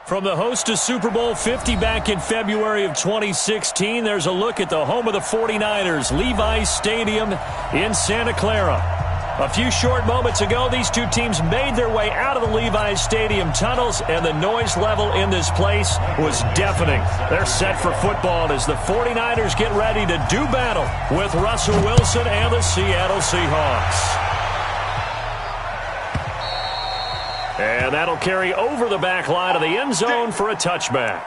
From the host to Super Bowl 50 back in February of 2016, there's a look at the home of the 49ers, Levi's Stadium in Santa Clara. A few short moments ago, these two teams made their way out of the Levi's Stadium tunnels, and the noise level in this place was deafening. They're set for football as the 49ers get ready to do battle with Russell Wilson and the Seattle Seahawks. And that'll carry over the back line of the end zone for a touchback.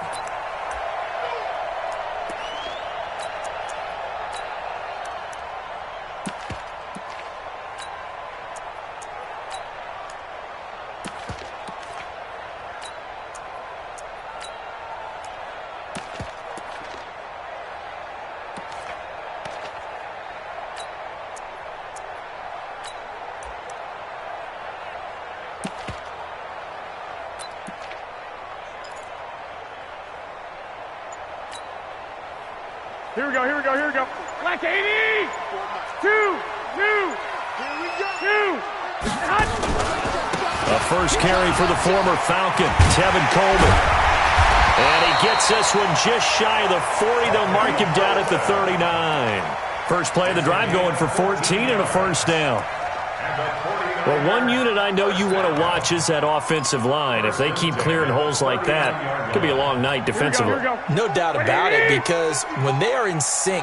Here we go. Black 80! Two! A first carry for the former Falcon, Tevin Coleman. And he gets this one just shy of the 40. They'll mark him down at the 39. First play of the drive going for 14 and a first down. Well, one unit I know you want to watch is that offensive line. If they keep clearing holes like that, it could be a long night defensively. No doubt about it, because when they are in sync,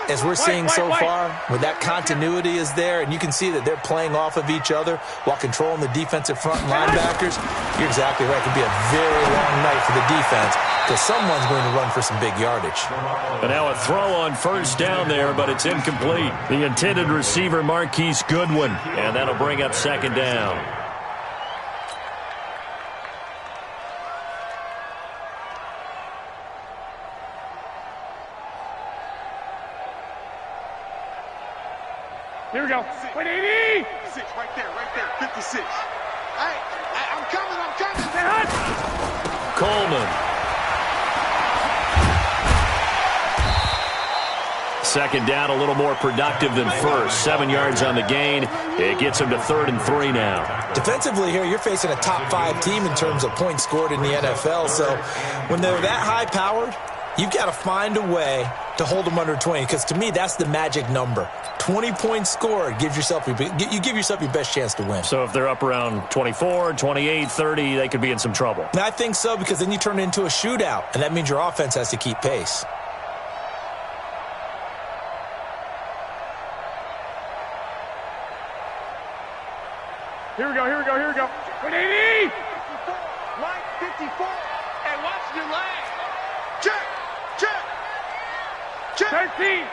as we're seeing so far, when that continuity is there, and you can see that they're playing off of each other while controlling the defensive front and linebackers, you're exactly right. It could be a very long night for the defense because someone's going to run for some big yardage. And now a throw on first down there, but it's incomplete. The intended receiver, Marquise Goodwin, and that'll bring up second down. Here we go. 80! 56, right there, 56. I'm coming. Coleman. Second down, a little more productive than first. 7 yards on the gain. It gets him to 3rd and 3 now. Defensively here, you're facing a top 5 team in terms of points scored in the NFL. So when they're that high-powered, you've got to find a way to hold them under 20, because to me, that's the magic number. 20 points scored, you give yourself your best chance to win. So if they're up around 24, 28, 30, they could be in some trouble. And I think so, because then you turn it into a shootout, and that means your offense has to keep pace. Here we go. 80! Line 54. Hey, watch your leg. Check. 13!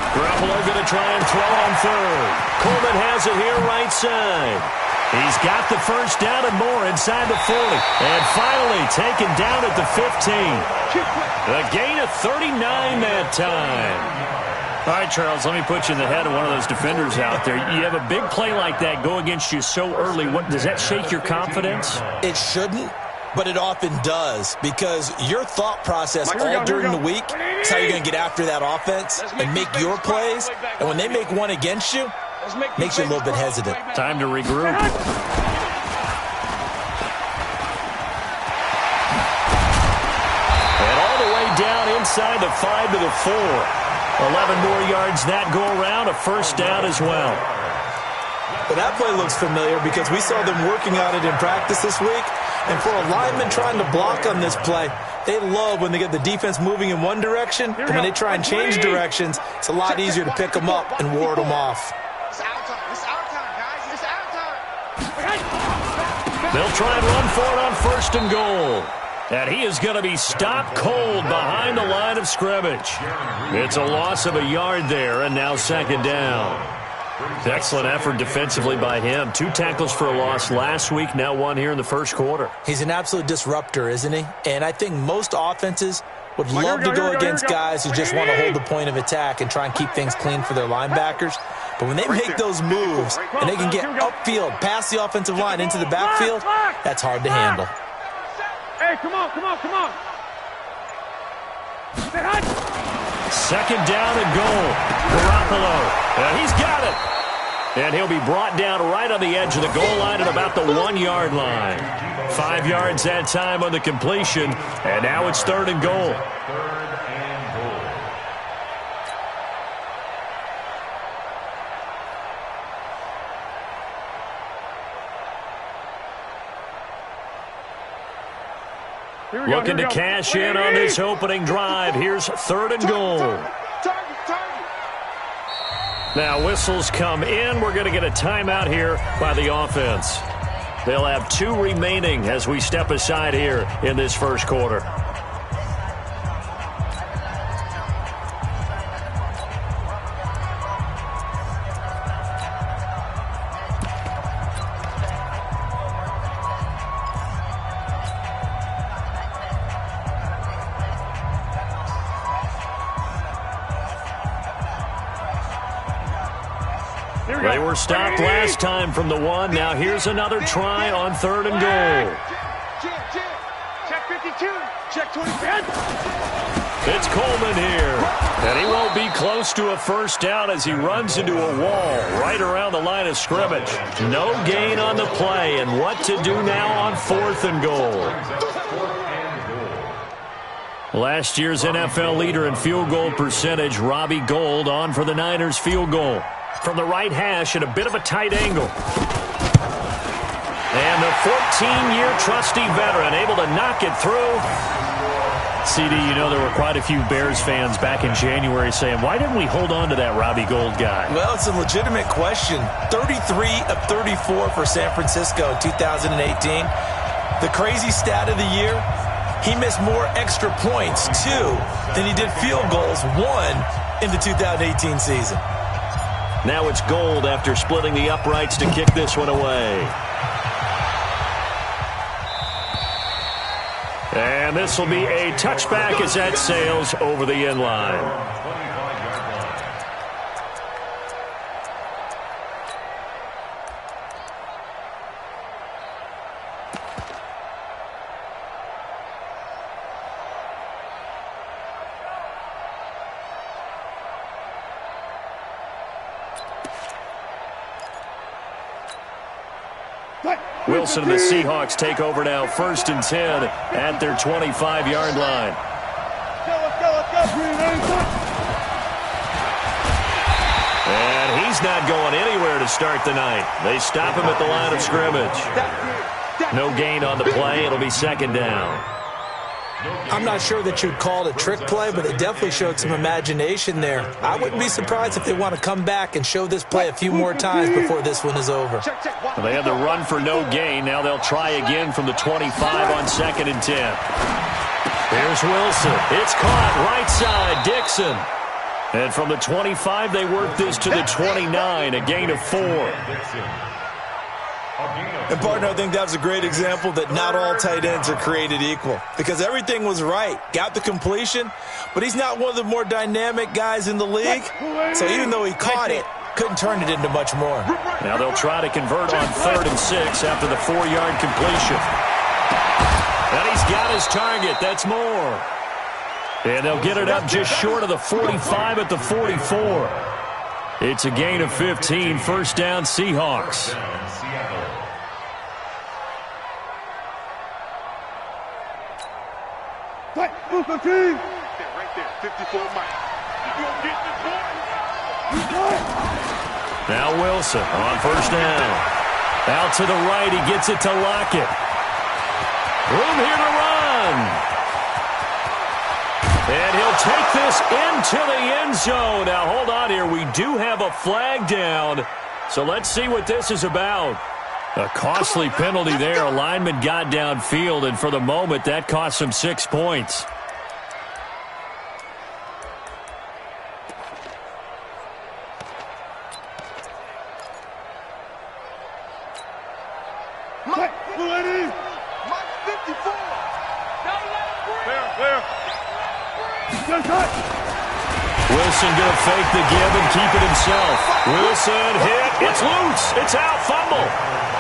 Garoppolo going to try and throw on third. Coleman has it here right side. He's got the first down and more inside the 40. And finally taken down at the 15. A gain of 39 that time. All right, Charles, let me put you in the head of one of those defenders out there. You have a big play like that go against you so early. Does that shake your confidence? It shouldn't, but it often does, because your thought process all during the week is how you're going to get after that offense and make your plays. And when they make one against you, it makes you a little bit hesitant. Time to regroup. And all the way down inside the 5 to the 4. 11 more yards that go around, a first down as well. But that play looks familiar because we saw them working on it in practice this week. And for a lineman trying to block on this play, they love when they get the defense moving in one direction. And when they try and change directions, it's a lot easier to pick them up and ward them off. It's our time, guys. It's our time. They'll try and run for it on first and goal. And he is going to be stopped cold behind the line of scrimmage. It's a loss of a yard there, and now second down. Excellent effort defensively by him. 2 tackles for a loss last week, now 1 here in the first quarter. He's an absolute disruptor, isn't he? And I think most offenses would love to go against guys who just want to hold the point of attack and try and keep things clean for their linebackers. But when they make those moves and they can get upfield, past the offensive line into the backfield, that's hard to handle. Hey, come on. Second down and goal. Garoppolo. And he's got it. And he'll be brought down right on the edge of the goal line at about the 1-yard line. 5 yards that time on the completion, and now it's 3rd and goal. Looking to cash in on this opening drive. Here's 3rd and goal. Now whistles come in. We're going to get a timeout here by the offense. They'll have 2 remaining as we step aside here in this first quarter. They were stopped last time from the 1. Now here's another try on 3rd and goal. Check 52. Check 25. It's Coleman here. And he won't be close to a first down as he runs into a wall right around the line of scrimmage. No gain on the play. And what to do now on 4th and goal. Last year's NFL leader in field goal percentage, Robbie Gould, on for the Niners field goal. From the right hash at a bit of a tight angle. And the 14-year trusty veteran able to knock it through. CD, you know there were quite a few Bears fans back in January saying, why didn't we hold on to that Robbie Gould guy? Well, it's a legitimate question. 33 of 34 for San Francisco in 2018. The crazy stat of the year, he missed more extra points, 2, than he did field goals, 1, in the 2018 season. Now it's Gould after splitting the uprights to kick this one away. And this will be a touchback as that sails over the end line. Wilson and the Seahawks take over now, 1st and 10 at their 25-yard line. And he's not going anywhere to start the night. They stop him at the line of scrimmage. No gain on the play. It'll be 2nd down. I'm not sure that you'd call it a trick play, but it definitely showed some imagination there. I wouldn't be surprised if they want to come back and show this play a few more times before this one is over. Well, they had the run for no gain. Now they'll try again from the 25 on 2nd and 10. Here's Wilson. It's caught right side. Dixon. And from the 25, they work this to the 29, a gain of 4. And, partner, I think that was a great example that not all tight ends are created equal, because everything was right. Got the completion, but he's not one of the more dynamic guys in the league. So even though he caught it, couldn't turn it into much more. Now they'll try to convert on 3rd and 6 after the 4-yard completion. And he's got his target. That's more. And they'll get it up just short of the 45 at the 44. It's a gain of 15, 1st down Seahawks. Right there, 54 Mike. You gonna get this boy? Now Wilson on 1st down. Out to the right, he gets it to Lockett. Room here to run. And he'll take this into the end zone. Now, hold on here. We do have a flag down. So let's see what this is about. A costly penalty there. A lineman got downfield, and for the moment, that cost him 6 points. Mike 54. There. Good touch. Wilson going to fake the give and keep it himself. Wilson hit. It's loose. It's out. Fumble.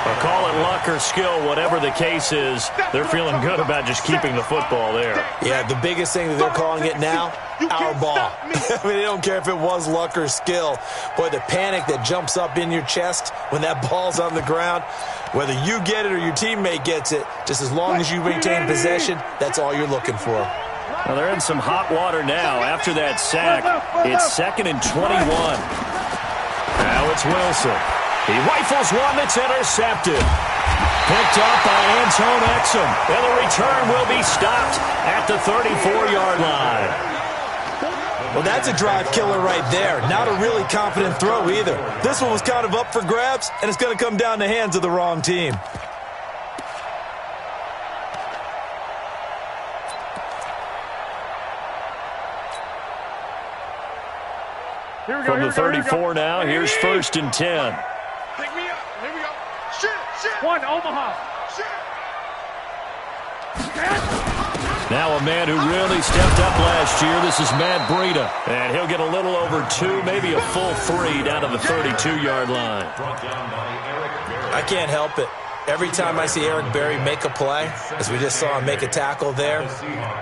Or call it luck or skill, whatever the case is. They're feeling good about just keeping the football there. Yeah, the biggest thing that they're calling it now, our ball. I mean, they don't care if it was luck or skill. Boy, the panic that jumps up in your chest when that ball's on the ground, whether you get it or your teammate gets it, just as long as you maintain possession, that's all you're looking for. Well, they're in some hot water now. After that sack, it's 2nd and 21. Now it's Wilson. He rifles one that's intercepted. Picked up by Antone Exum. And the return will be stopped at the 34-yard line. Well, that's a drive killer right there. Not a really confident throw either. This one was kind of up for grabs, and it's going to come down the hands of the wrong team. From the 34 now, here's 1st and 10. Pick me up. Here we go. Shit. One, Omaha. Now a man who really stepped up last year. This is Matt Breida. And he'll get a little over 2, maybe a full 3 down to the 32-yard line. I can't help it. Every time I see Eric Berry make a play, as we just saw him make a tackle there,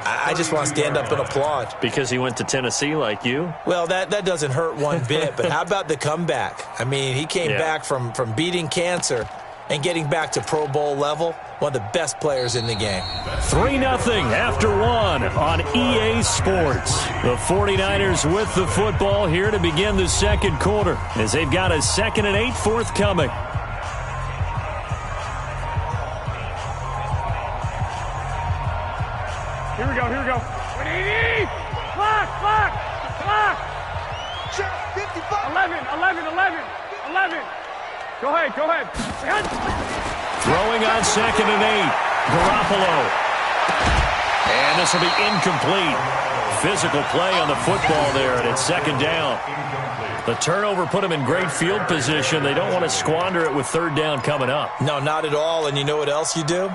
I just want to stand up and applaud. Because he went to Tennessee like you? Well, that doesn't hurt one bit, but how about the comeback? I mean, he came back from beating cancer and getting back to Pro Bowl level, one of the best players in the game. 3-0 after 1 on EA Sports. The 49ers with the football here to begin the second quarter, as they've got a 2nd and 8 forthcoming. Here we go. 180! Clock! Check 55. 11. Go ahead. Throwing on 2nd and 8. Garoppolo. And this will be incomplete. Physical play on the football there, and it's 2nd down. The turnover put them in great field position. They don't want to squander it with 3rd down coming up. No, not at all. And you know what else you do?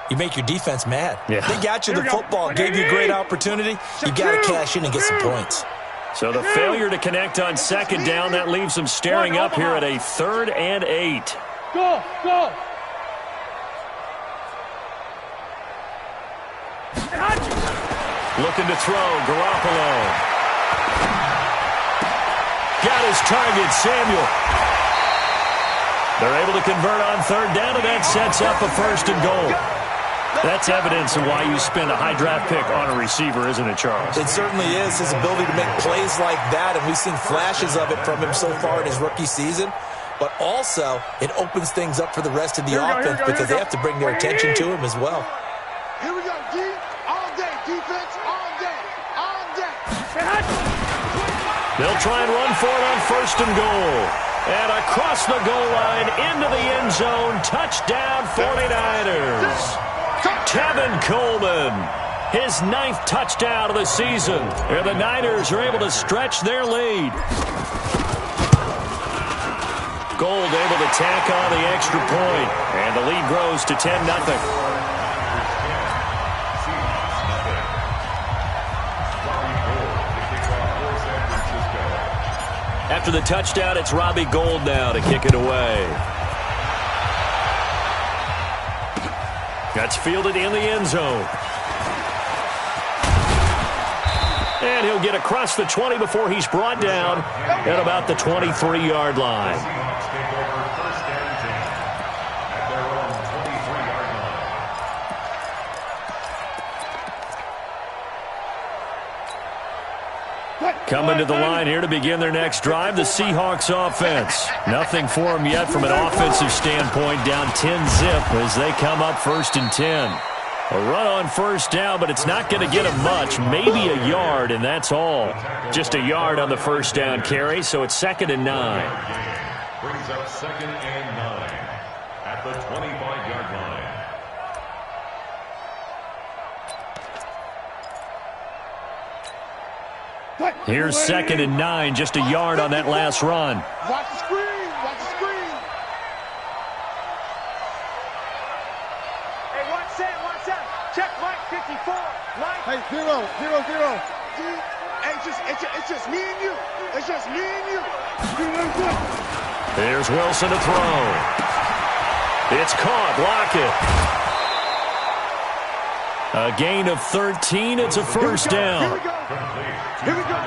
You make your defense mad. Yeah. They got you the football, gave you a great opportunity. You got to cash in and get some points. So the failure to connect on 2nd down, that leaves them staring up here at a 3rd and 8. Go! Looking to throw, Garoppolo. Got his target, Samuel. They're able to convert on 3rd down, and that sets up a 1st and goal. That's evidence of why you spend a high draft pick on a receiver, isn't it, Charles? It certainly is, his ability to make plays like that, and we've seen flashes of it from him so far in his rookie season. But also, it opens things up for the rest of the offense because they have to bring their attention to him as well. Here we go, D. All day. Defense, all day. They'll try and run for it on 1st and goal. And across the goal line, into the end zone, touchdown 49ers. Tevin Coleman, his 9th touchdown of the season. And the Niners are able to stretch their lead. Gold able to tack on the extra point, and the lead grows to 10-0. After the touchdown, it's Robbie Gould now to kick it away. That's fielded in the end zone. And he'll get across the 20 before he's brought down at about the 23-yard line. Coming to the line here to begin their next drive, the Seahawks offense. Nothing for them yet from an offensive standpoint, down 10-zip as they come up 1st and 10. A run on 1st down, but it's not going to get them much, maybe a yard, and that's all. Just a yard on the 1st down carry, so it's 2nd and 9. Brings up 2nd and 9 at the 25-yard line. Here's 2nd and 9, just a yard on that last run. Watch the screen. Watch the screen. Hey, watch that. Check Mike 54. Mike. Hey, 0. D, H, It's just me and you. It's just me and you. Here's Wilson to throw. It's caught. Lockett. A gain of 13. It's a first down. Here we go.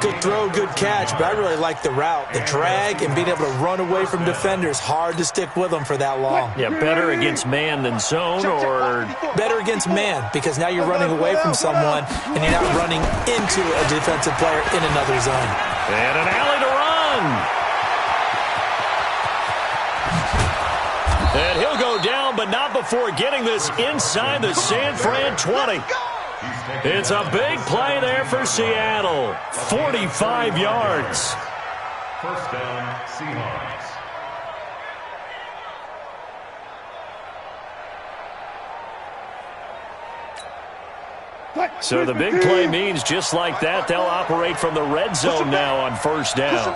Good throw, good catch, but I really like the route. The drag and being able to run away from defenders, hard to stick with them for that long. Yeah, better against man than zone, or better against man, because now you're running away from someone and you're not running into a defensive player in another zone. And an alley to run. And he'll go down, but not before getting this inside the San Fran 20. It's a big play there for Seattle. 45 yards. First down, Seahawks. So the big play means just like that, they'll operate from the red zone now on first down.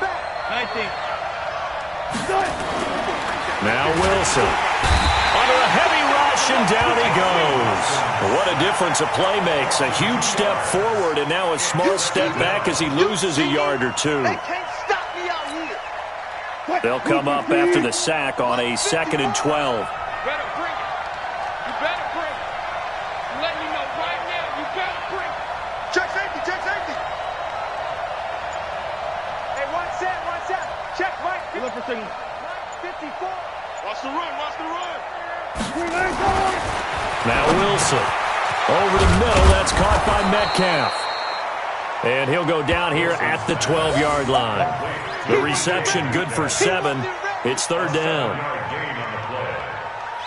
Now Wilson. Under a heavy rush, and down he goes. What a difference a play makes. A huge step forward, and now a small step back as he loses a yard or two. They can't stop me out here. They'll come up after the sack on a 2nd and 12. You better bring it. You better bring it. I'm letting you know right now, you better bring it. Check safety, check safety. Hey, one set. Check, Mike. You look for signal. 54. Watch the run, watch the run. Now Wilson. Over the middle, that's caught by Metcalf. And he'll go down here at the 12-yard line. The reception good for 7. It's third down.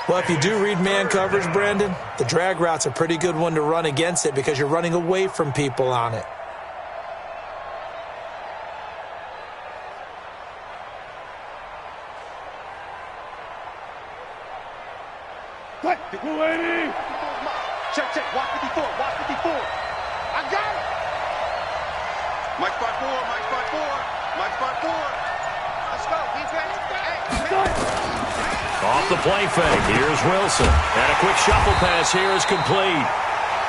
Well, if you do read man coverage, Brandon, the drag route's a pretty good one to run against it because you're running away from people on it. Check, watch 54, watch 54. I got it. Mike spot 4, Mike spot 4, Mike spot 4. Let's go, defense. Off the play fake, here's Wilson. And a quick shuffle pass here is complete.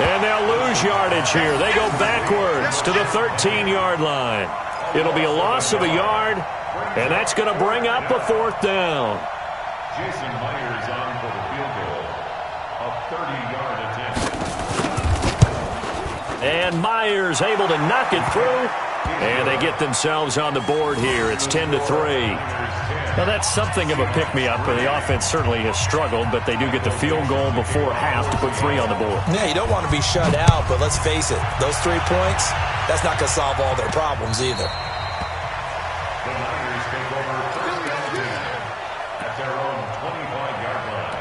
And they'll lose yardage here. They go backwards to the 13-yard line. It'll be a loss of a yard, and that's going to bring up a fourth down. Jason Myers on for the field goal. A 30-yard attempt. And Myers able to knock it through. And they get themselves on the board here. It's 10-3. Now, that's something of a pick-me-up. The offense certainly has struggled, but they do get the field goal before half to put 3 on the board. Yeah, you don't want to be shut out, but let's face it, those 3 points, that's not going to solve all their problems either. The Niners take over first down 10 at their own 25-yard line.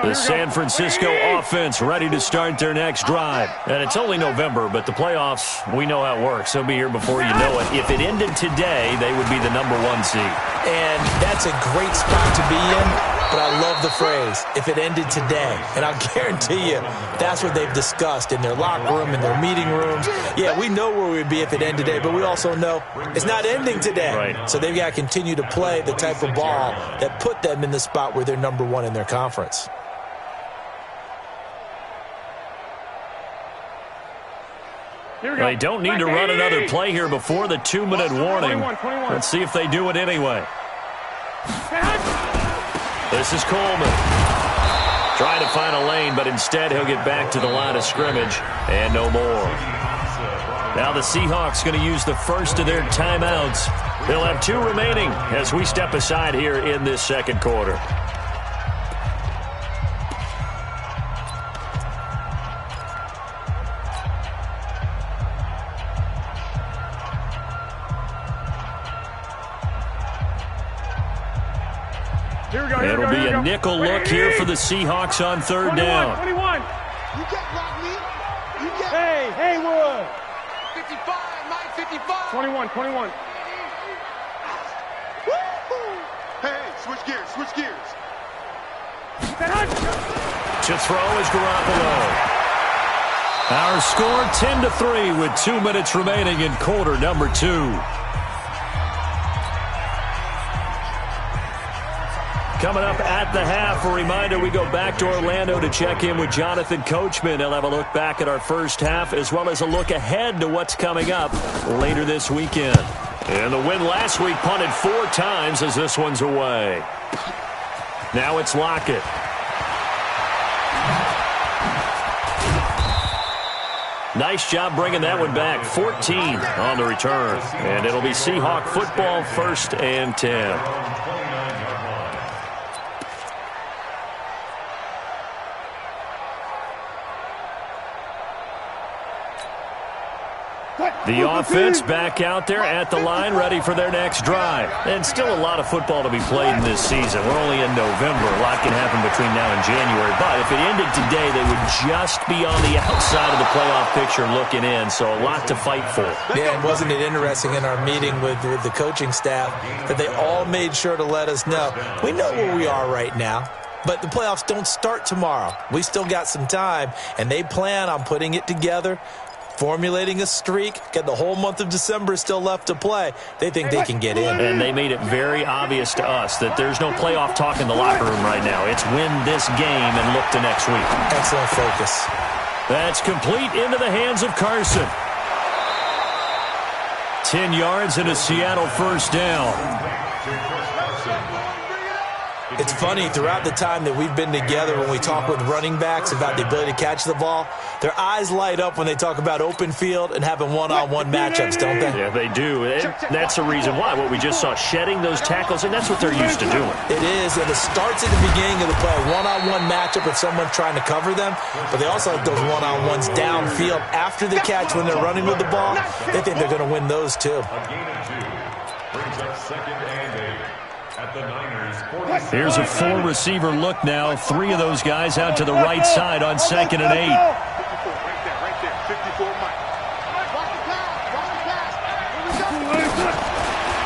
The San Francisco offense ready to start their next drive. And it's only November, but the playoffs, we know how it works. They'll be here before you know it. If it ended today, they would be the #1 seed. And that's a great spot to be in, but I love the phrase, if it ended today. And I'll guarantee you, that's what they've discussed in their locker room, in their meeting rooms. Yeah, we know where we'd be if it ended today, but we also know it's not ending today. Right. So they've got to continue to play the type of ball that put them in the spot where they're #1 in their conference. They don't need to run another play here before the 2-minute warning. Let's see if they do it anyway. This is Coleman. Trying to find a lane, but instead he'll get back to the line of scrimmage and no more. Now the Seahawks going to use the first of their timeouts. They'll have 2 remaining as we step aside here in this second quarter. It'll be a nickel look here for the Seahawks on third down. 21. You get block me. You get. Hey, Haywood. 55, Mike, 55. 21. Hey, switch gears, switch gears. To throw is Garoppolo. Our score 10-3 with 2 minutes remaining in quarter number 2. Coming up at the half, a reminder, we go back to Orlando to check in with Jonathan Coachman. He'll have a look back at our first half as well as a look ahead to what's coming up later this weekend. And the win last week punted 4 times as this one's away. Now it's Lockett. Nice job bringing that one back. 14 on the return. And it'll be Seahawk football, 1st and 10. The offense back out there at the line, ready for their next drive. And still a lot of football to be played in this season. We're only in November. A lot can happen between now and January. But if it ended today, they would just be on the outside of the playoff picture looking in. So a lot to fight for. Yeah, and wasn't it interesting in our meeting with the coaching staff that they all made sure to let us know, we know where we are right now. But the playoffs don't start tomorrow. We still got some time, and they plan on putting it together, formulating a streak, get the whole month of December still left to play. They think they can get in. And they made it very obvious to us that there's no playoff talk in the locker room right now. It's win this game and look to next week. Excellent focus. That's complete into the hands of Carson. 10 yards and a Seattle first down. It's funny, throughout the time that we've been together, when we talk with running backs about the ability to catch the ball, their eyes light up when they talk about open field and having one-on-one matchups, don't they? Yeah, they do. And that's the reason why. What we just saw, shedding those tackles, and that's what they're used to doing. It is, and it starts at the beginning of the play, a one-on-one matchup with someone trying to cover them, but they also have those one-on-ones downfield after the catch when they're running with the ball. They think they're going to win those, too. A gain of 2 brings up 2nd and 8 at the Niners. Here's a 4-receiver look now. 3 of those guys out to the right side on 2nd and 8. Right there. 54 Mike.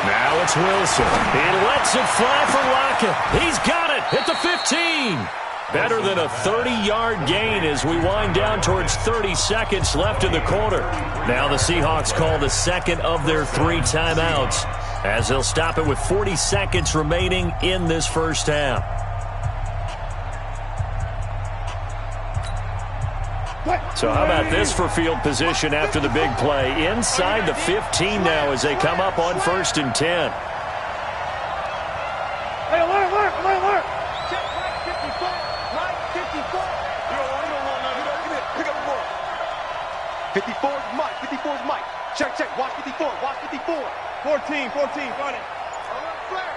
Now it's Wilson. He lets it fly for Lockett. He's got it at the 15. Better than a 30-yard gain as we wind down towards 30 seconds left in the quarter. Now the Seahawks call the second of their 3 timeouts, as they'll stop it with 40 seconds remaining in this first half. So how about this for field position after the big play? Inside the 15 now as they come up on 1st and 10. Hey, alert. Check right 54. Right 54. You don't want nothing. Get it. Pick up the ball. 54's Mike. 54's Mike. Check. Watch 54. Watch 54. 14, run it. Alert flare.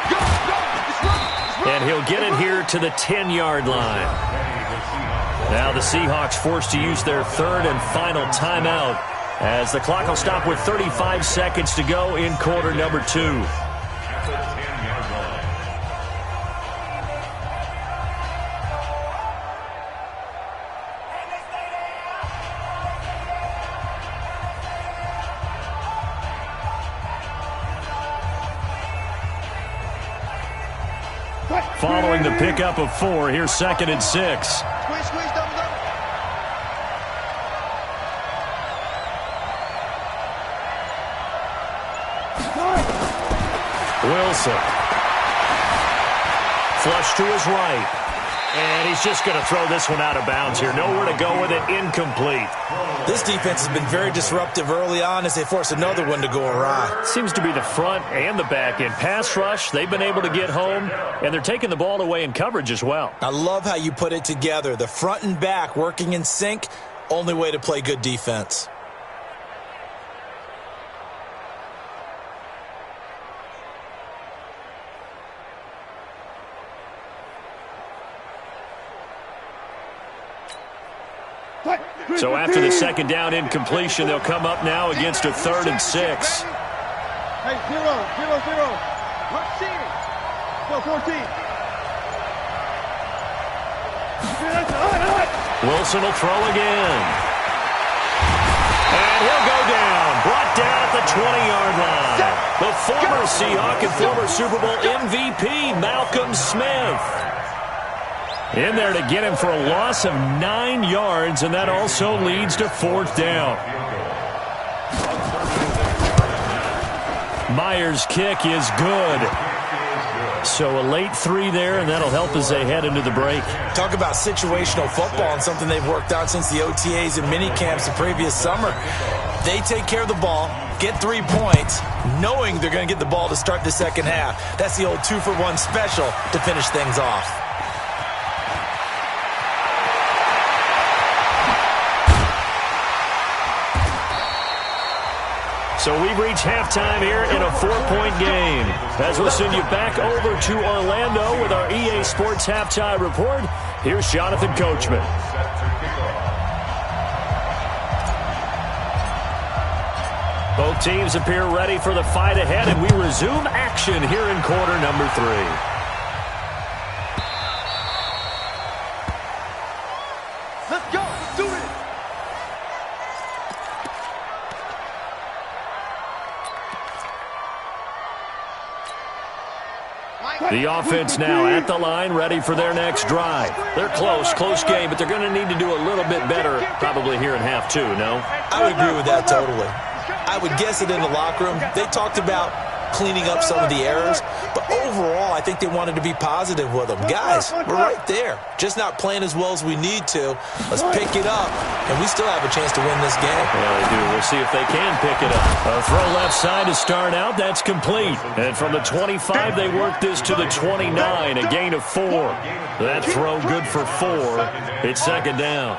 Go. It's right. And he'll get it here to the 10-yard line. Now the Seahawks forced to use their 3rd and final timeout, as the clock will stop with 35 seconds to go in quarter number 2. Following the pickup of 4, here's 2nd and 6. Squeeze, double. Wilson. Flush to his right. And he's just going to throw this one out of bounds here. Nowhere to go with it. Incomplete. This defense has been very disruptive early on as they force another one to go awry. Seems to be the front and the back end. Pass rush, they've been able to get home, and they're taking the ball away in coverage as well. I love how you put it together. The front and back working in sync, only way to play good defense. So after the second down incompletion, they'll come up now against a 3rd and 6. Hey, 0. Let's see it. Go, 14. Wilson will throw again. And he'll go down. Brought down at the 20-yard line. The former Seahawk and former Super Bowl MVP, Malcolm Smith. In there to get him for a loss of 9 yards, and that also leads to 4th down. Myers' kick is good. So a late 3 there, and that'll help as they head into the break. Talk about situational football and something they've worked out since the OTAs and mini camps the previous summer. They take care of the ball, get 3 points, knowing they're going to get the ball to start the second half. That's the old 2-for-1 special to finish things off. So we've reached halftime here in a 4-point game. As we'll send you back over to Orlando with our EA Sports Halftime Report, here's Jonathan Coachman. Both teams appear ready for the fight ahead, and we resume action here in quarter number 3. Let's go. Let's do it. The offense now at the line, ready for their next drive. They're close game, but they're going to need to do a little bit better probably here in half 2, no? I would agree with that totally. I would guess it in the locker room. They talked about cleaning up some of the errors, but overall, I think they wanted to be positive with them. Guys, we're right there. Just not playing as well as we need to. Let's pick it up, and we still have a chance to win this game. Yeah, they do. We'll see if they can pick it up. A throw left side to start out. That's complete. And from the 25, they work this to the 29, a gain of 4. That throw good for 4. It's second down.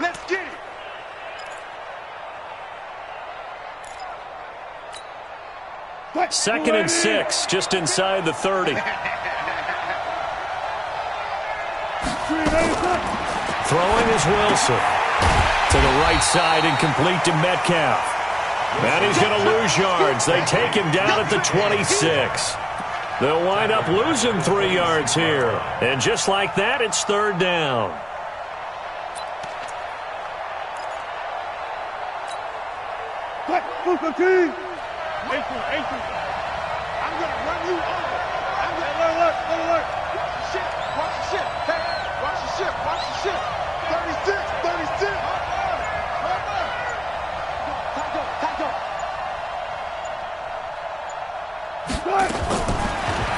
Let's get it. Second and 6, just inside the 30. Throwing is Wilson. To the right side and complete to Metcalf. And he's going to lose yards. They take him down at the 26. They'll wind up losing 3 yards here. And just like that, it's third down. I'm going to run you over. I'm going to look. Watch the ship. Hey, watch the ship. 36.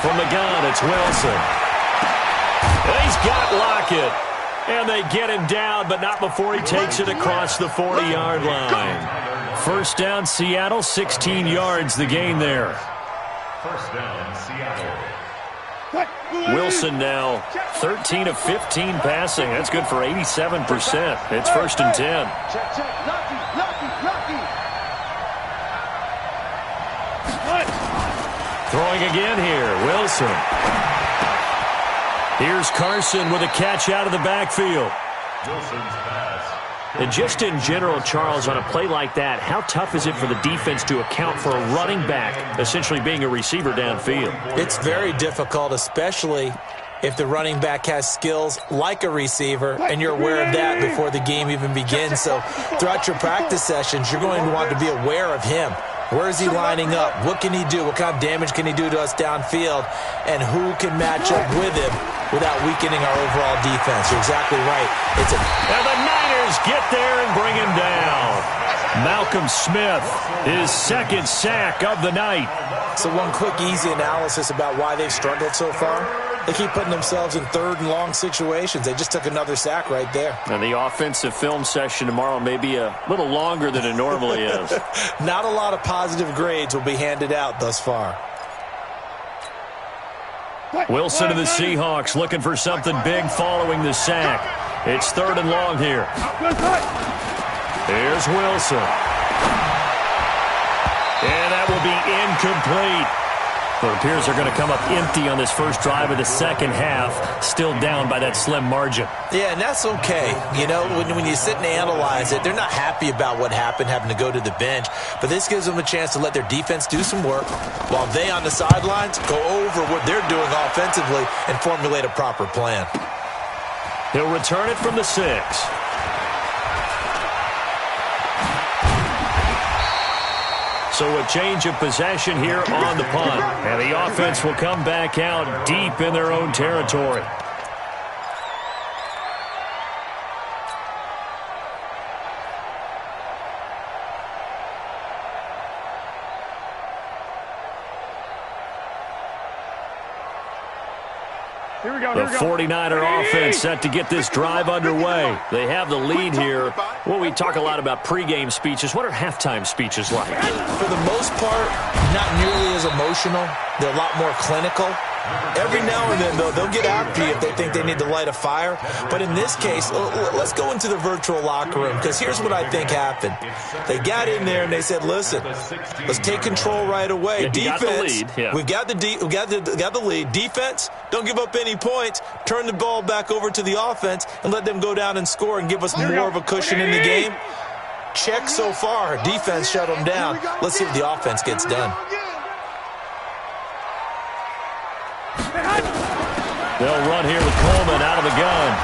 From the gun, it's Wilson. He's got Lockett. And they get him down, but not before he takes it across the 40-yard line. First down, Seattle, 16 yards, the gain there. First down, Seattle. Wilson now 13 of 15 passing. That's good for 87%. It's first and 10. Check. Lucky. Throwing again here, Wilson. Here's Carson with a catch out of the backfield. Wilson's pass. And just in general, Charles, on a play like that, how tough is it for the defense to account for a running back essentially being a receiver downfield? It's very difficult, especially if the running back has skills like a receiver, and you're aware of that before the game even begins. So throughout your practice sessions, you're going to want to be aware of him. Where is he lining up? What can he do? What kind of damage can he do to us downfield? And who can match up with him without weakening our overall defense? You're exactly right. And the Niners get there and bring him down. Malcolm Smith, his second sack of the night. So one quick, easy analysis about why they've struggled so far. They keep putting themselves in third and long situations. They just took another sack right there. And the offensive film session tomorrow may be a little longer than it normally is. Not a lot of positive grades will be handed out thus far. Wilson to the Seahawks looking for something big following the sack. It's third and long here. Here's Wilson. And that will be incomplete. It appears they're going to come up empty on this first drive of the second half, still down by that slim margin. Yeah, and that's okay. You know, when you sit and analyze it, they're not happy about what happened, having to go to the bench. But this gives them a chance to let their defense do some work while they on the sidelines go over what they're doing offensively and formulate a proper plan. He'll return it from the 6. So a change of possession here on the punt. And the offense will come back out deep in their own territory. The 49er offense set to get this drive underway. They have the lead here. Well, we talk a lot about pregame speeches. What are halftime speeches like? For the most part, not nearly as emotional. They're a lot more clinical. Every now and then, though, they'll get after you if they think they need to light a fire. But in this case, let's go into the virtual locker room, because here's what I think happened. They got in there and they said, listen, let's take control right away. Defense, we've got the lead. Defense, don't give up any points. Turn the ball back over to the offense and let them go down and score and give us more of a cushion in the game. Check so far. Defense shut them down. Let's see if the offense gets done. They'll run here with Coleman out of the gun.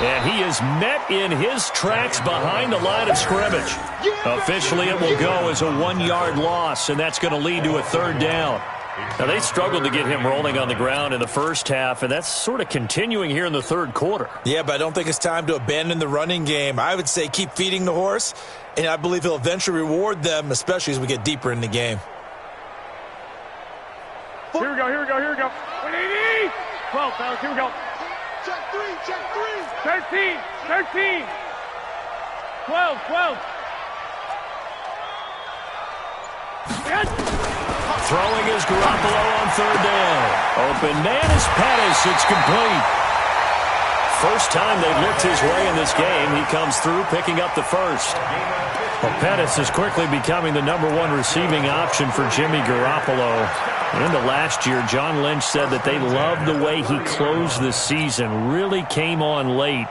And he is met in his tracks behind the line of scrimmage. Officially, it will go as a 1-yard loss, and that's going to lead to a third down. Now, they struggled to get him rolling on the ground in the first half, and that's sort of continuing here in the third quarter. Yeah, but I don't think it's time to abandon the running game. I would say keep feeding the horse, and I believe he'll eventually reward them, especially as we get deeper in the game. Here we go. 180. 12, fellas, here we go. Check three. 13. 12. Throwing is Garoppolo on third down. Open man is Pettis. It's complete. First time they've looked his way in this game. He comes through picking up the first. Well, Pettis is quickly becoming the #1 receiving option for Jimmy Garoppolo. Into last year, John Lynch said that they loved the way he closed the season. Really came on late.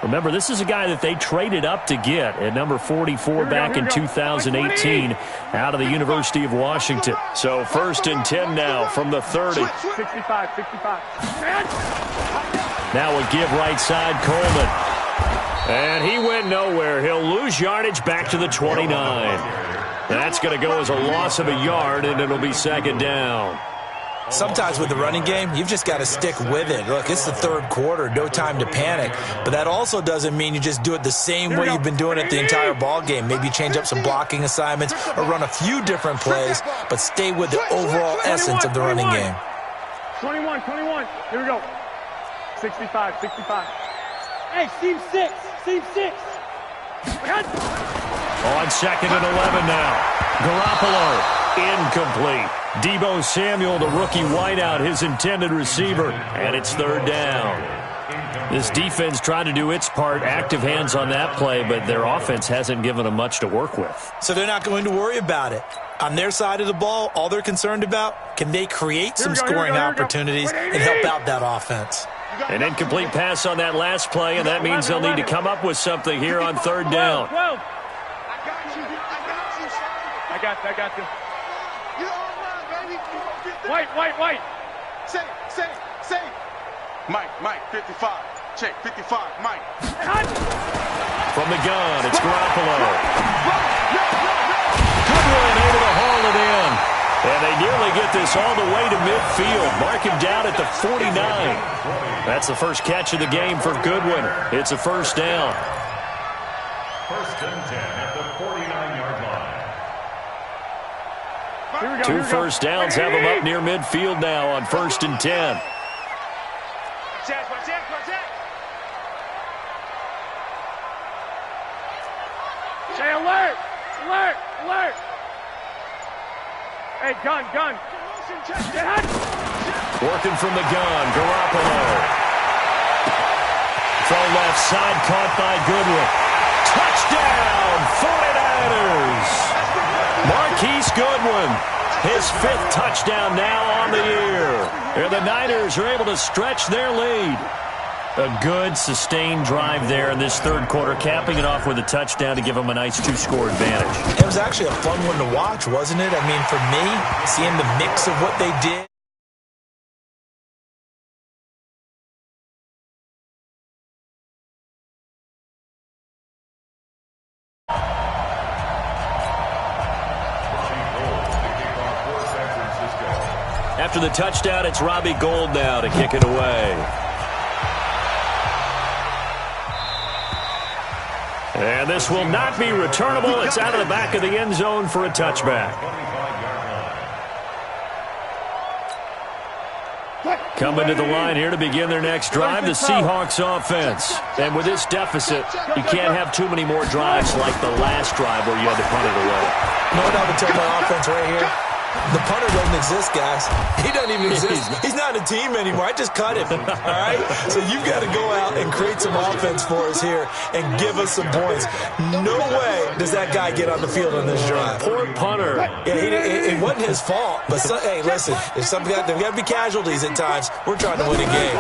Remember, this is a guy that they traded up to get at number 44 back in 2018 out of the University of Washington. So 1st and 10 now from the 30. 65. Now a give right side, Coleman. And he went nowhere. He'll lose yardage back to the 29. That's going to go as a loss of a yard, and it'll be 2nd down. Sometimes with the running game, you've just got to stick with it. Look, it's the third quarter, no time to panic. But that also doesn't mean you just do it the same way you've been doing it the entire ball game. Maybe change up some blocking assignments or run a few different plays, but stay with the overall essence of the running game. 21. Here we go. 65. Hey, seam 6. On 2nd and 11 now. Garoppolo, incomplete. Deebo Samuel, the rookie wideout, his intended receiver. And it's 3rd down. This defense tried to do its part, active hands on that play, but their offense hasn't given them much to work with. So they're not going to worry about it. On their side of the ball, all they're concerned about, can they create some scoring opportunities and help out that offense? An incomplete pass on that last play, and that means they'll need to come up with something here on 3rd down. 12. I got you. You're all right, baby. White. Say. Mike, 55. Check, 55, Mike. From the gun, it's Garoppolo. Goodwin able to haul it in. And they nearly get this all the way to midfield. Mark him down at the 49. That's the first catch of the game for Goodwin. It's a 1st down. 1st and 10 at the 49-yard line. 2 first downs have them up near midfield now on 1st and 10. Check. Say alert. Hey, gun. Working from the gun, Garoppolo. Throw left side, caught by Goodwin. Touchdown, 49ers. Marquise Goodwin, his 5th touchdown now on the year. And the Niners are able to stretch their lead. A good, sustained drive there in this 3rd quarter, capping it off with a touchdown to give them a nice 2-score advantage. It was actually a fun one to watch, wasn't it? I mean, for me, seeing the mix of what they did. after the touchdown, it's Robbie Gould now to kick it away. And this will not be returnable. It's out of the back of the end zone for a touchback. Coming to the line here to begin their next drive, the Seahawks offense. And with this deficit, you can't have too many more drives like the last drive where you had to punt it away. No doubt to tell my offense right here. The punter doesn't exist, guys. He doesn't even exist. He's not a team anymore. I just cut him, all right? So you've got to go out and create some offense for us here and give us some points. No way does that guy get on the field on this drive. Poor punter. Yeah, it wasn't his fault. But, hey, listen, there's got to be casualties at times. We're trying to win a game.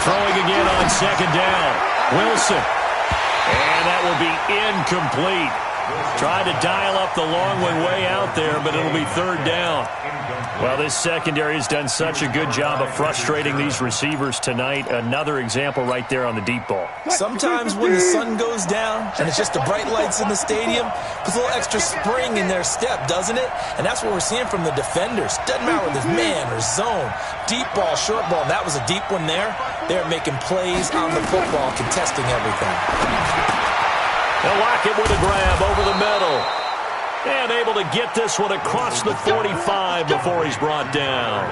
Throwing again on second down. Wilson. And that will be incomplete. Tried to dial up the long one way out there, but it'll be third down. Well, this secondary has done such a good job of frustrating these receivers tonight. Another example right there on the deep ball. Sometimes when the sun goes down and it's just the bright lights in the stadium, puts a little extra spring in their step, doesn't it? And that's what we're seeing from the defenders. Doesn't matter whether it's man or zone, deep ball, short ball. And that was a deep one there. They're making plays on the football, contesting everything. They'll lock it with a grab over the middle. And able to get this one across the 45 before he's brought down.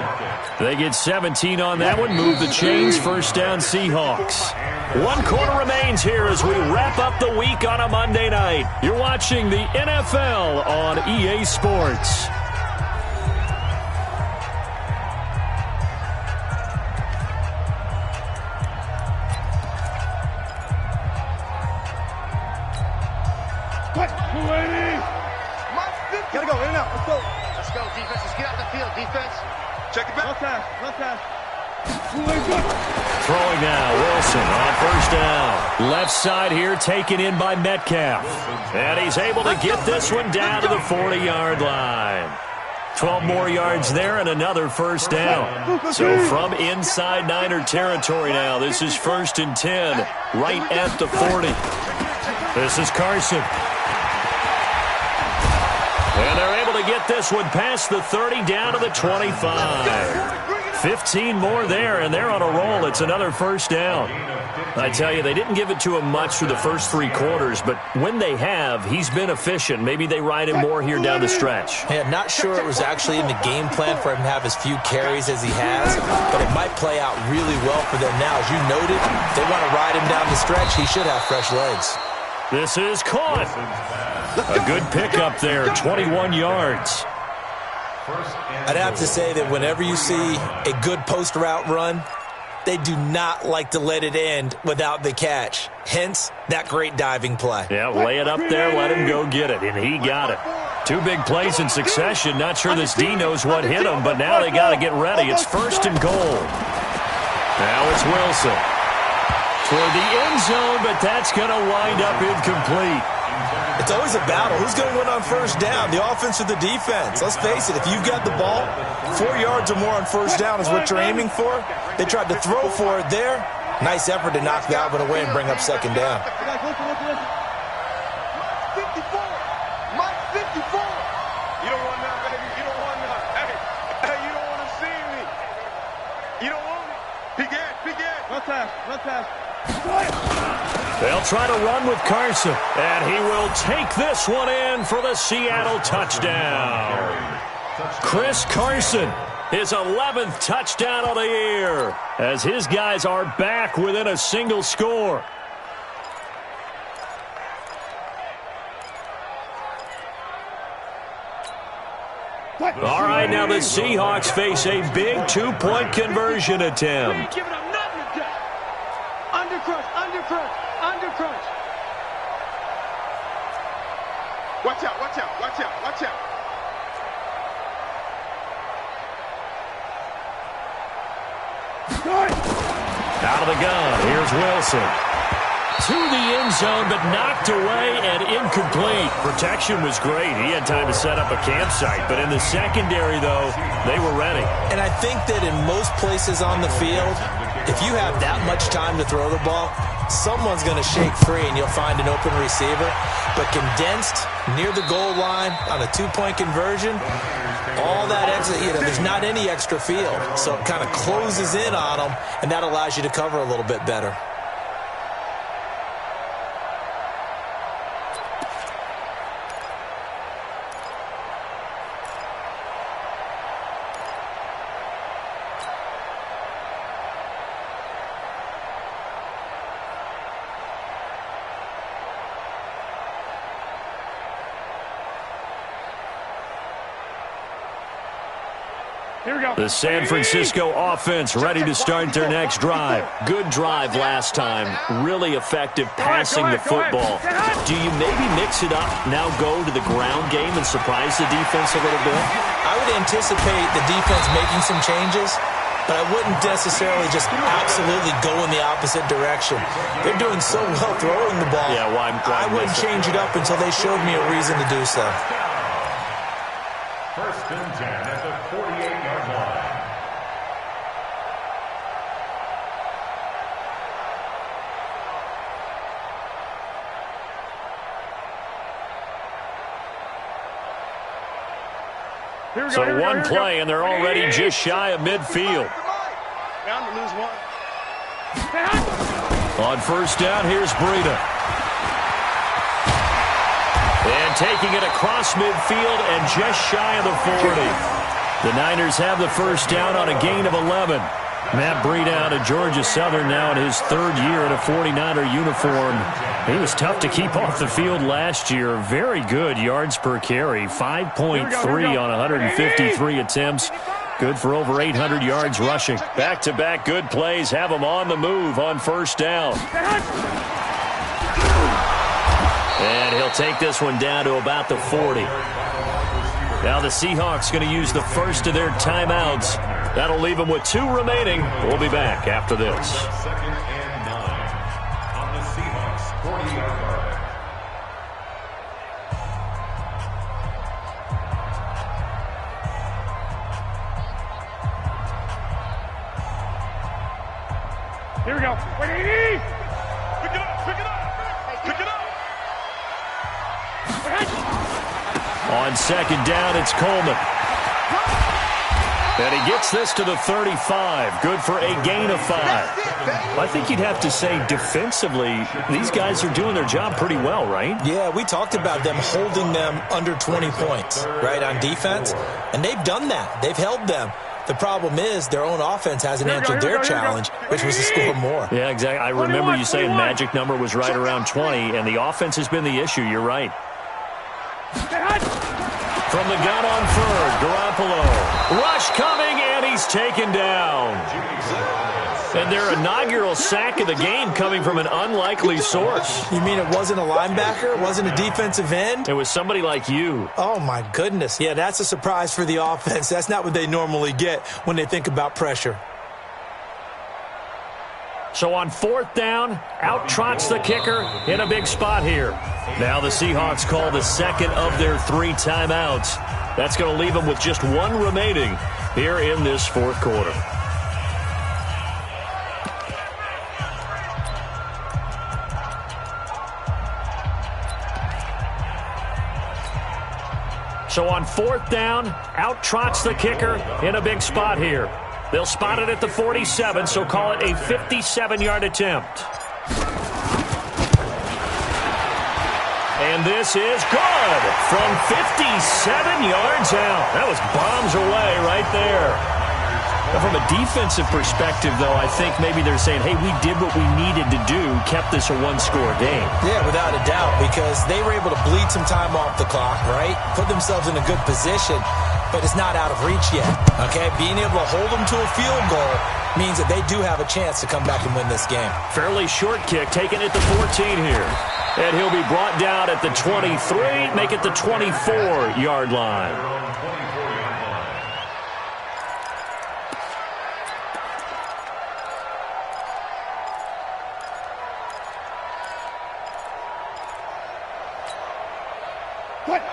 They get 17 on that one. Move the chains. First down, Seahawks. 1 quarter remains here as we wrap up the week on a Monday night. You're watching the NFL on EA Sports. Gotta go, in and out. Let's go. Let's go, defense. Let's get out the field, defense. Check it back. No time. Throwing now, Wilson on first down. Left side here taken in by Metcalf. And he's able to get this one down to the 40-yard line. 12 more yards there and another first down. So from inside Niner territory now, this is 1st and 10, right at the 40. This is Carson. And they're able to get this one past the 30 down to the 25. 15 more there, and they're on a roll. It's another first down. I tell you, they didn't give it to him much through the first 3 quarters, but when they have, he's been efficient. Maybe they ride him more here down the stretch. Yeah, not sure it was actually in the game plan for him to have as few carries as he has, but it might play out really well for them now. As you noted, if they want to ride him down the stretch, he should have fresh legs. This is caught. A good pickup there, 21 yards. I'd have to say that whenever you see a good post route run, they do not like to let it end without the catch. Hence, that great diving play. Yeah, lay it up there, let him go get it, and he got it. 2 big plays in succession. Not sure this D knows what hit him, but now they got to get ready. It's 1st and goal. Now it's Wilson. Toward the end zone, but that's going to wind up incomplete. It's always a battle. Who's going to win on first down, the offense or the defense? Let's face it, if you've got the ball, 4 yards or more on first down is what you're aiming for. They tried to throw for it there. Nice effort to knock that one away and bring up second down. Mike 54. You don't want that, baby. You don't want that. Hey, you don't want to see me. You don't want it. Peek in. No time. They'll try to run with Carson, and he will take this one in for the Seattle touchdown. Chris Carson, his 11th touchdown of the year, as his guys are back within a single score. All right, now the Seahawks face a big 2-point conversion attempt. Undercrush. Watch out. Out of the gun, here's Wilson. To the end zone, but knocked away and incomplete. Protection was great. He had time to set up a campsite. But in the secondary, though, they were ready. And I think that in most places on the field, if you have that much time to throw the ball, someone's going to shake free and you'll find an open receiver. But condensed near the goal line on a 2-point conversion, all that extra, there's not any extra field. So it kind of closes in on them, and that allows you to cover a little bit better. Here we go. The San Francisco offense ready to start their next drive. Good drive last time. Really effective passing the football. Do you maybe mix it up, now go to the ground game and surprise the defense a little bit? I would anticipate the defense making some changes, but I wouldn't necessarily just absolutely go in the opposite direction. They're doing so well throwing the ball. Yeah, why I wouldn't change it up until they showed me a reason to do so. First and 10 at the 48-yard line. So one play, and they're already just shy of midfield. Down to lose one. On first down, here's Breida. And taking it across midfield and just shy of the 40. The Niners have the first down on a gain of 11. Matt Breida out of Georgia Southern now in his third year in a 49er uniform. He was tough to keep off the field last year. Very good yards per carry, 5.3 on 153 attempts. Good for over 800 yards rushing. Back-to-back good plays have him on the move on first down. And he'll take this one down to about the 40. Now the Seahawks going to use the first of their timeouts. That'll leave them with 2 remaining. We'll be back after this. Second and 9 on the Seahawks 40-yard line. Here we go. Pick it up, pick it up, pick it up. On second down, it's Coleman. And he gets this to the 35. Good for a gain of 5. I think you'd have to say defensively, these guys are doing their job pretty well, right? Yeah, we talked about them holding them under 20 points, right, on defense. And they've done that. They've held them. The problem is their own offense hasn't answered their challenge, which was to score more. Yeah, exactly. I remember you saying magic number was right around 20, and the offense has been the issue. You're right. From the gun on third, Garoppolo. Rush coming, and he's taken down. And their inaugural sack of the game coming from an unlikely source. You mean it wasn't a linebacker? It wasn't a defensive end? It was somebody like you. Oh, my goodness. Yeah, that's a surprise for the offense. That's not what they normally get when they think about pressure. So on fourth down, out trots the kicker in a big spot here. Now the Seahawks call the second of their 3 timeouts. That's going to leave them with just 1 remaining here in this fourth quarter. So on fourth down, out trots the kicker in a big spot here. They'll spot it at the 47, so call it a 57-yard attempt. And this is good from 57 yards out. That was bombs away right there. Now, from a defensive perspective, though, I think maybe they're saying, hey, we did what we needed to do, kept this a 1-score game. Yeah, without a doubt, because they were able to bleed some time off the clock, right? Put themselves in a good position, but it's not out of reach yet, okay? Being able to hold them to a field goal means that they do have a chance to come back and win this game. Fairly short kick, taken at the 14 here. And he'll be brought down at the 23, make it the 24-yard line.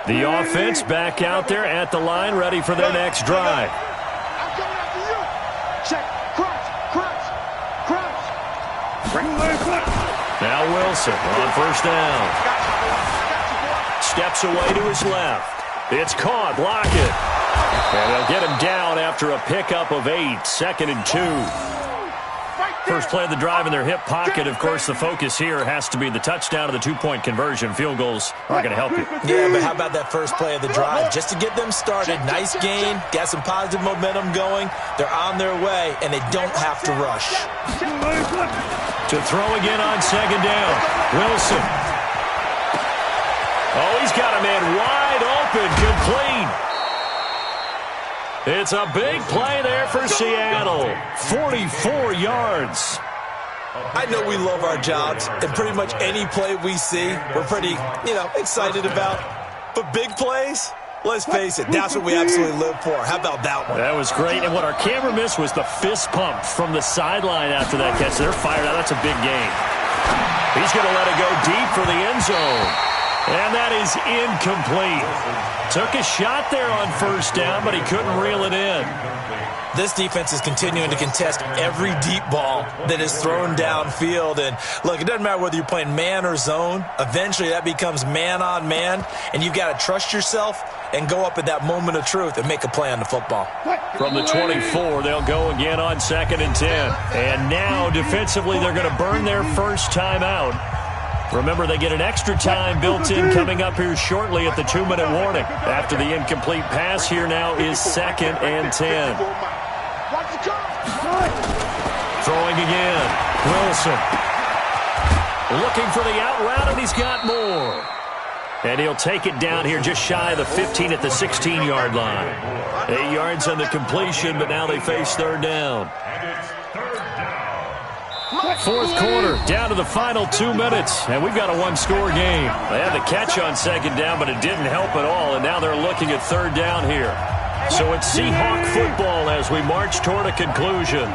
The offense back out there at the line, ready for their next drive. I'm coming after you. Check. Crunch. Now Wilson on first down. Steps away to his left. It's caught. Block it. And they'll get him down after a pickup of 8, 2nd and 2. First play of the drive in their hip pocket. Of course, the focus here has to be the touchdown of the 2-point conversion. Field goals aren't going to help you. Yeah, but how about that first play of the drive? Just to get them started, nice gain, got some positive momentum going. They're on their way, and they don't have to rush. To throw again on 2nd down. Wilson. Oh, he's got a man wide open, complete. It's a big play there for Seattle. 44 yards. I know we love our jobs, and pretty much any play we see, we're pretty, excited about. But big plays, let's face it, that's what we absolutely live for. How about that one? That was great. And what our camera missed was the fist pump from the sideline after that catch. They're fired out. That's a big game. He's going to let it go deep for the end zone. And that is incomplete. Took a shot there on 1st down, but he couldn't reel it in. This defense is continuing to contest every deep ball that is thrown downfield. And, look, it doesn't matter whether you're playing man or zone. Eventually that becomes man-on-man, and you've got to trust yourself and go up at that moment of truth and make a play on the football. From the 24, they'll go again on 2nd and 10. And now, defensively, they're going to burn their first time out. Remember, they get an extra time built in coming up here shortly at the 2-minute warning. After the incomplete pass, here now is 2nd and 10. Throwing again. Wilson. Looking for the out route, and he's got more. And he'll take it down here just shy of the 15 at the 16-yard line. 8 yards on the completion, but now they face 3rd down. 4th quarter, down to the final 2 minutes, and we've got a 1-score game. They had the catch on 2nd down, but it didn't help at all, and now they're looking at 3rd down here. So it's Seahawk football as we march toward a conclusion.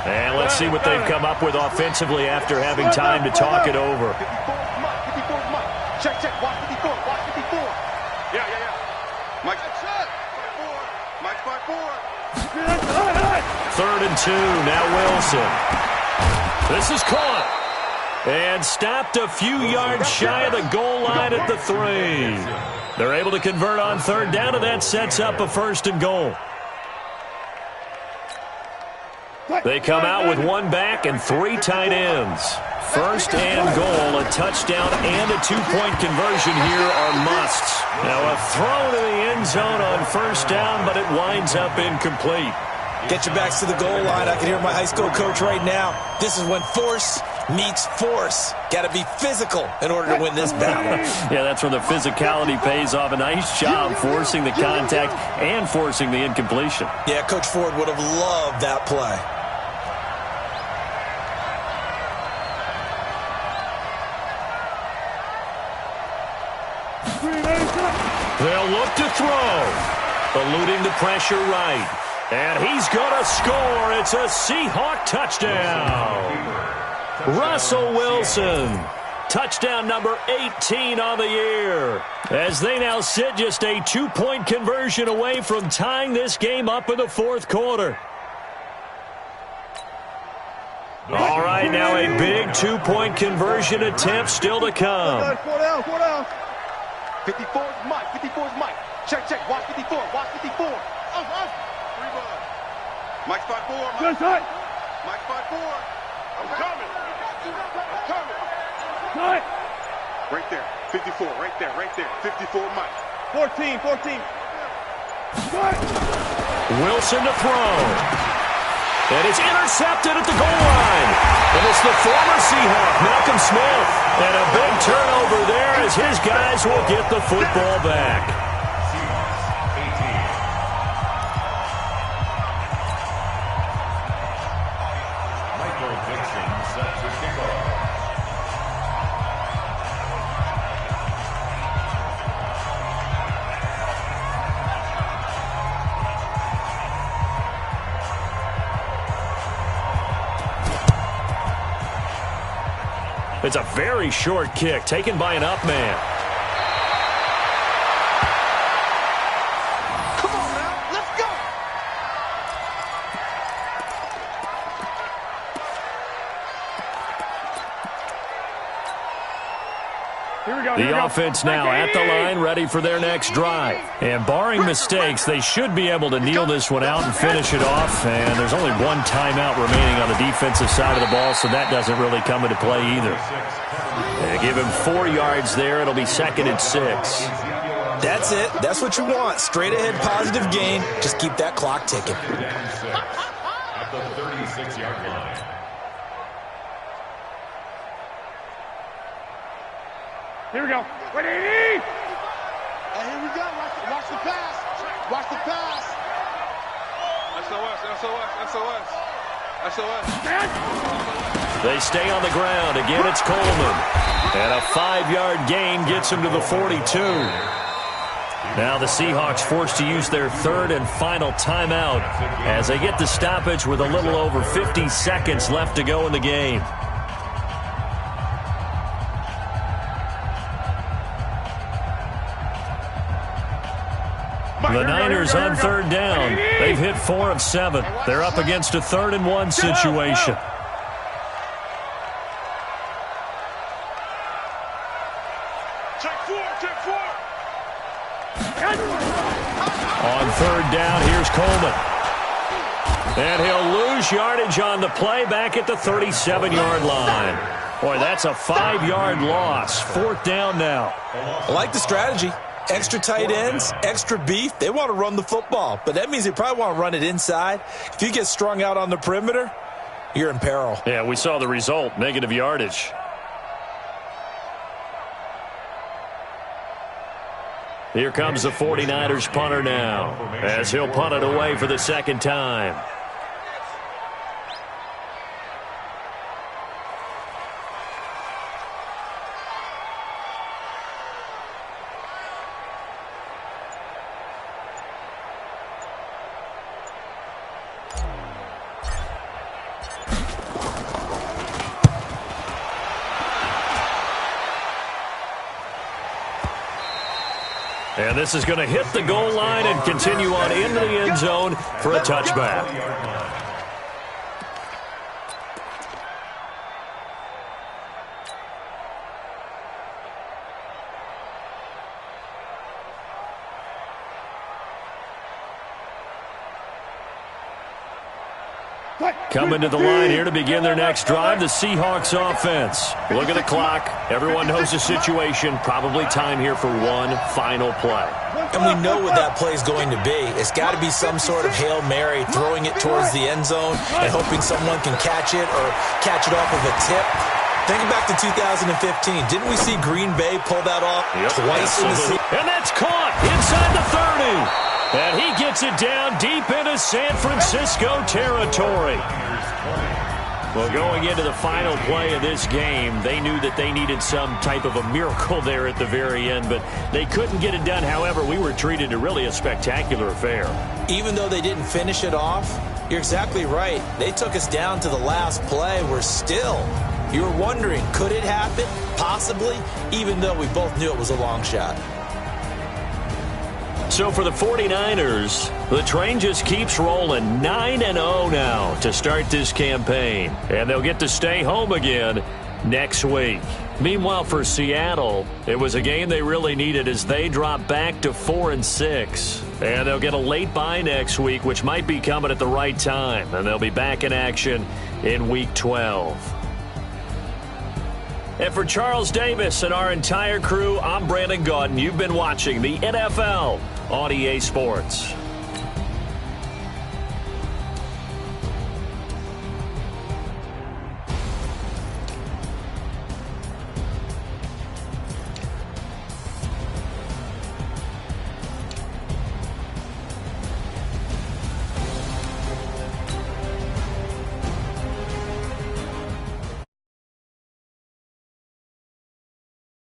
And let's see what they've come up with offensively after having time to talk it over. Check, watch 54, watch 54. Yeah. Mike, Mike's by 4. 3rd and 2, now Wilson. This is caught and stopped a few yards shy of the goal line at the 3. They're able to convert on 3rd down, and that sets up a 1st and goal. They come out with 1 back and 3 tight ends. 1st and goal, a touchdown and a 2-point conversion here are musts. Now a throw to the end zone on 1st down, but it winds up incomplete. Get your backs to the goal line. I can hear my high school coach right now. This is when force meets force. Got to be physical in order to win this battle. Yeah, that's where the physicality pays off. A nice job forcing the contact and forcing the incompletion. Yeah, Coach Ford would have loved that play. They'll look to throw. Eluding the pressure right. And he's going to score. It's a Seahawk touchdown. Russell Wilson. Touchdown number 18 on the year. As they now sit just a 2-point conversion away from tying this game up in the 4th quarter. All right, now a big 2-point conversion attempt still to come. 4 down. 54 is Mike. 54 is Mike. Check. Watch 54. Watch 54. Mike's 5-4. Mike's 5-4. I'm coming. Right there. 54. Right there. 54 Mike. 14. Wilson to throw. And it's intercepted at the goal line. And it's the former Seahawk, Malcolm Smith. And a big turnover there as his guys will get the football back. It's a very short kick taken by an up man. Come on now, let's go. The offense now at the line, ready for their next drive. And barring mistakes, they should be able to kneel this one out and finish it off. And there's only one timeout remaining on the defensive side of the ball, so that doesn't really come into play either. They give him 4 yards there. It'll be 2nd and 6. That's it. That's what you want. Straight ahead positive gain. Just keep that clock ticking. At the 36-yard line. Here we go. What do you need? And here we go. Watch the pass. Watch the pass. SOS. They stay on the ground. Again, it's Coleman. And a 5-yard gain gets him to the 42. Now the Seahawks forced to use their 3rd and final timeout as they get the stoppage with a little over 50 seconds left to go in the game. The Niners on 3rd down. They've hit 4 of 7. They're up against a 3rd and 1 situation. On 3rd down, here's Coleman. And he'll lose yardage on the play back at the 37-yard line. Boy, that's a 5-yard loss. 4th down now. I like the strategy. Extra tight ends, extra beef. They want to run the football, but that means they probably want to run it inside. If you get strung out on the perimeter, you're in peril. Yeah, we saw the result, negative yardage. Here comes the 49ers punter now, as he'll punt it away for the 2nd time. And this is going to hit the goal line and continue on into the end zone for a touchback. Coming to the line here to begin their next drive, the Seahawks offense. Look at the clock. Everyone knows the situation. Probably time here for one final play. And we know what that play is going to be. It's got to be some sort of Hail Mary, throwing it towards the end zone and hoping someone can catch it or catch it off of a tip. Thinking back to 2015, didn't we see Green Bay pull that off twice in the season? And that's caught inside the 30. And he gets it down deep into San Francisco territory. Well, going into the final play of this game, they knew that they needed some type of a miracle there at the very end, but they couldn't get it done. However, we were treated to really a spectacular affair. Even though they didn't finish it off, you're exactly right. They took us down to the last play. We're still, you were wondering, could it happen? Possibly, even though we both knew it was a long shot. So for the 49ers, the train just keeps rolling 9-0 now to start this campaign. And they'll get to stay home again next week. Meanwhile, for Seattle, it was a game they really needed as they drop back to 4-6. And they'll get a late bye next week, which might be coming at the right time. And they'll be back in action in Week 12. And for Charles Davis and our entire crew, I'm Brandon Gaudin. You've been watching the NFL on EA Sports.